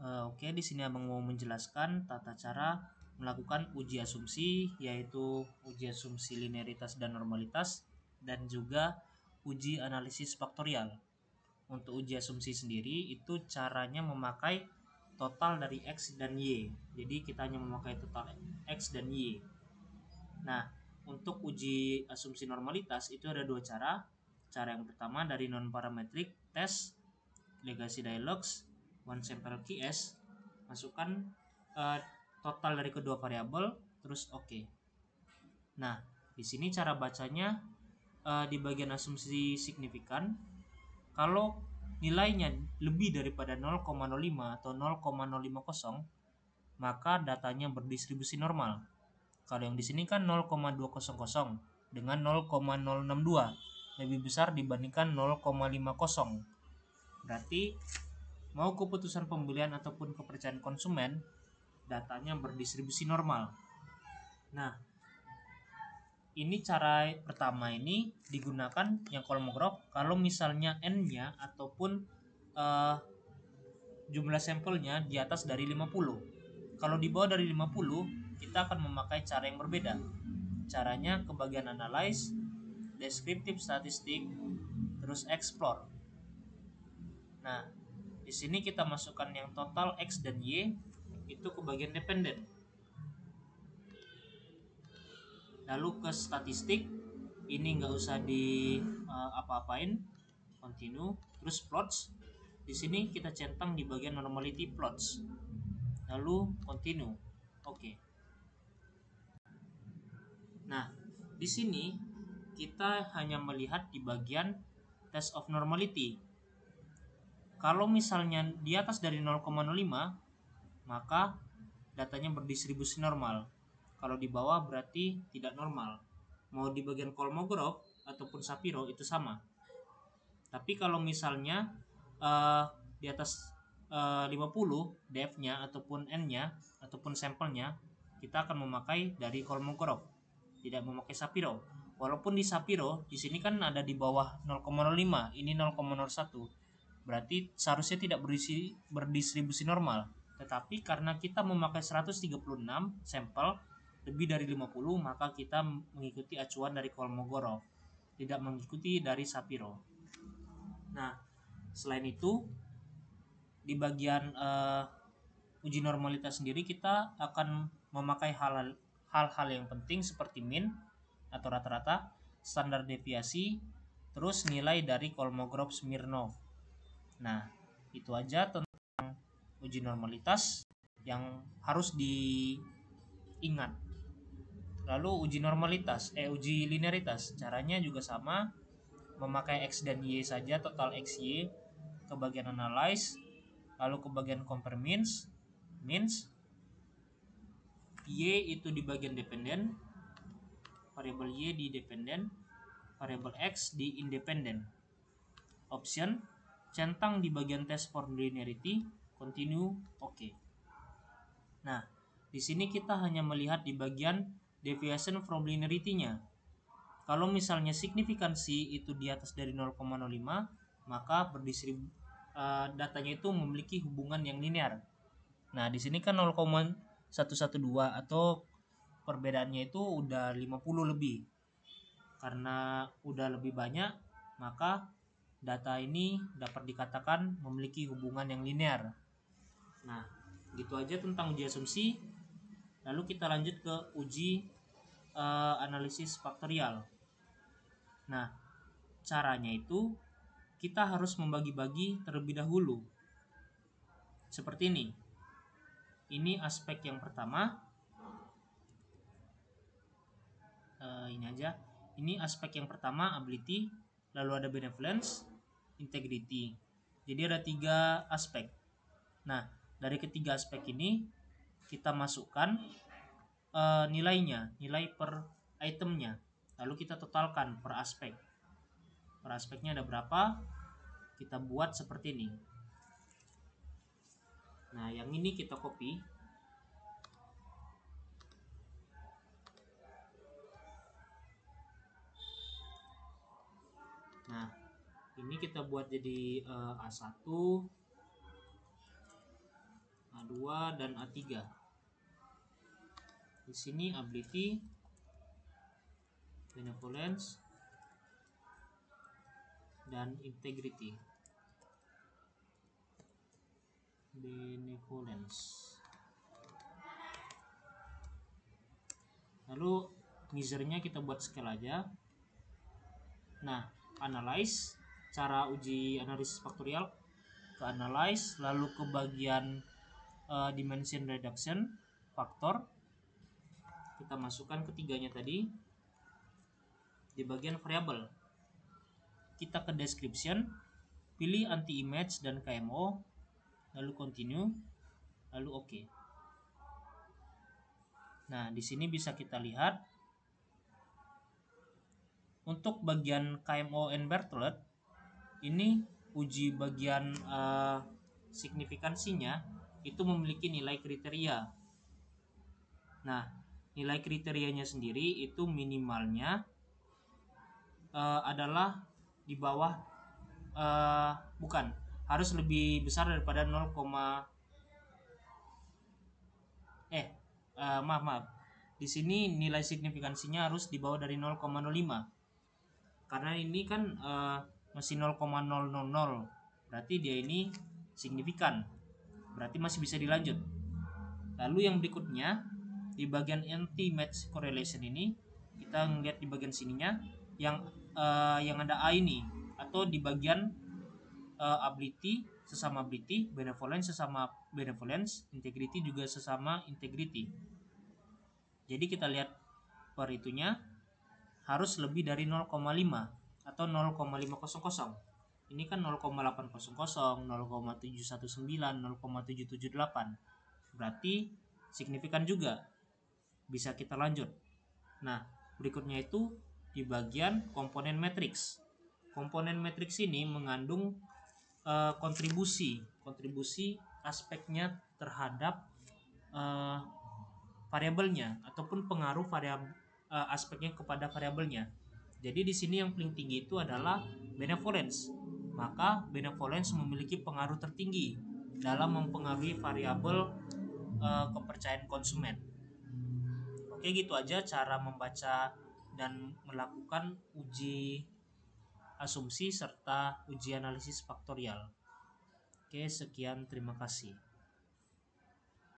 Oke, di sini Abang mau menjelaskan tata cara melakukan uji asumsi, yaitu uji asumsi linearitas dan normalitas, dan juga uji analisis faktorial. Untuk uji asumsi sendiri itu caranya memakai total dari X dan Y. Jadi kita hanya memakai total X dan Y. Nah, untuk uji asumsi normalitas itu ada dua cara. Cara yang pertama dari non-parametric test, legacy dialogues, one sample QS, masukkan total dari kedua variabel, terus oke. Nah, di sini cara bacanya di bagian asumsi signifikan, kalau nilainya lebih daripada 0,05 atau 0,050, maka datanya berdistribusi normal. Kalau yang di sini kan 0,200 dengan 0,062 lebih besar dibandingkan 0,50. Berarti mau keputusan pembelian ataupun kepercayaan konsumen, datanya berdistribusi normal. Nah, ini cara pertama ini digunakan yang kolmograf kalau misalnya N-nya ataupun jumlah sampelnya di atas dari 50. Kalau di bawah dari 50, kita akan memakai cara yang berbeda. Caranya ke bagian analyze, descriptive statistik, terus explore. Nah, di sini kita masukkan yang total X dan Y itu ke bagian dependen. Lalu ke statistik, ini nggak usah di apa-apain, continue, terus plots. Di sini kita centang di bagian normality plots. Lalu continue. Oke. Nah, di sini kita hanya melihat di bagian test of normality. Kalau misalnya di atas dari 0,05, maka datanya berdistribusi normal. Kalau di bawah berarti tidak normal. Mau di bagian Kolmogorov ataupun Shapiro itu sama. Tapi kalau misalnya di atas 50 df-nya ataupun n-nya ataupun sampelnya, kita akan memakai dari Kolmogorov, tidak memakai Shapiro. Walaupun di Shapiro di sini kan ada di bawah 0,05, ini 0,01. Berarti seharusnya tidak berdistribusi normal. Tetapi karena kita memakai 136 sampel lebih dari 50, maka kita mengikuti acuan dari Kolmogorov, tidak mengikuti dari Shapiro. Nah, selain itu di bagian uji normalitas sendiri kita akan memakai hal-hal yang penting seperti mean atau rata-rata, standar deviasi, terus nilai dari Kolmogorov-Smirnov. Nah, itu aja tentang uji normalitas yang harus diingat. Lalu uji linearitas, caranya juga sama, memakai X dan Y saja, total X, Y, ke bagian analyze, lalu ke bagian compare means, Y itu di bagian dependen, variabel Y di dependen, variabel X di independen. Option, centang di bagian test for linearity, continue, oke. Nah, di sini kita hanya melihat di bagian deviation from linearity-nya. Kalau misalnya signifikansi itu di atas dari 0,05, maka datanya itu memiliki hubungan yang linear. Nah, di sini kan 0,112 atau perbedaannya itu udah 50 lebih. Karena udah lebih banyak, maka data ini dapat dikatakan memiliki hubungan yang linear. Nah, gitu aja tentang uji asumsi. Lalu kita lanjut ke uji analisis faktorial. Nah, caranya itu kita harus membagi-bagi terlebih dahulu. Seperti ini. Ini aspek yang pertama. Ini aja. Ini aspek yang pertama, ability, lalu ada benevolence, integrity. Jadi ada 3 aspek. Nah, dari ketiga aspek ini kita masukkan nilainya, nilai per itemnya. Lalu kita totalkan per aspek. Per aspeknya ada berapa? Kita buat seperti ini. Nah, yang ini kita copy. Nah, ini kita buat jadi A1, A2 dan A3. Di sini ability, benevolence, dan integrity. Benevolence. Lalu measure-nya kita buat scale aja. Nah, analyze, cara uji analisis faktorial, ke analyze, lalu ke bagian dimension reduction faktor, kita masukkan ketiganya tadi di bagian variable. Kita ke description, pilih anti image dan KMO, lalu continue, lalu OK. Nah, di sini bisa kita lihat untuk bagian KMO and Berthollet ini uji bagian signifikansinya itu memiliki nilai kriteria. Nah, nilai kriterianya sendiri itu minimalnya adalah di bawah bukan, harus lebih besar daripada 0, maaf. Di sini nilai signifikansinya harus di bawah dari 0,05. Karena ini kan masih 0,000. Berarti dia ini signifikan. Berarti masih bisa dilanjut. Lalu yang berikutnya di bagian anti-match correlation ini kita ngeliat di bagian sininya yang ada A ini, atau di bagian ability sesama ability, benevolence sesama benevolence, integrity juga sesama integrity. Jadi kita lihat per itunya harus lebih dari 0,5 atau 0,500. Ini kan 0,800, 0,719, 0,778. Berarti signifikan juga. Bisa kita lanjut. Nah, berikutnya itu di bagian komponen matriks. Komponen matriks ini mengandung kontribusi aspeknya terhadap variabelnya ataupun pengaruh aspeknya kepada variabelnya. Jadi di sini yang paling tinggi itu adalah benevolence. Maka benevolence memiliki pengaruh tertinggi dalam mempengaruhi variabel kepercayaan konsumen. Oke, gitu aja cara membaca dan melakukan uji asumsi serta uji analisis faktorial. Oke, sekian, terima kasih.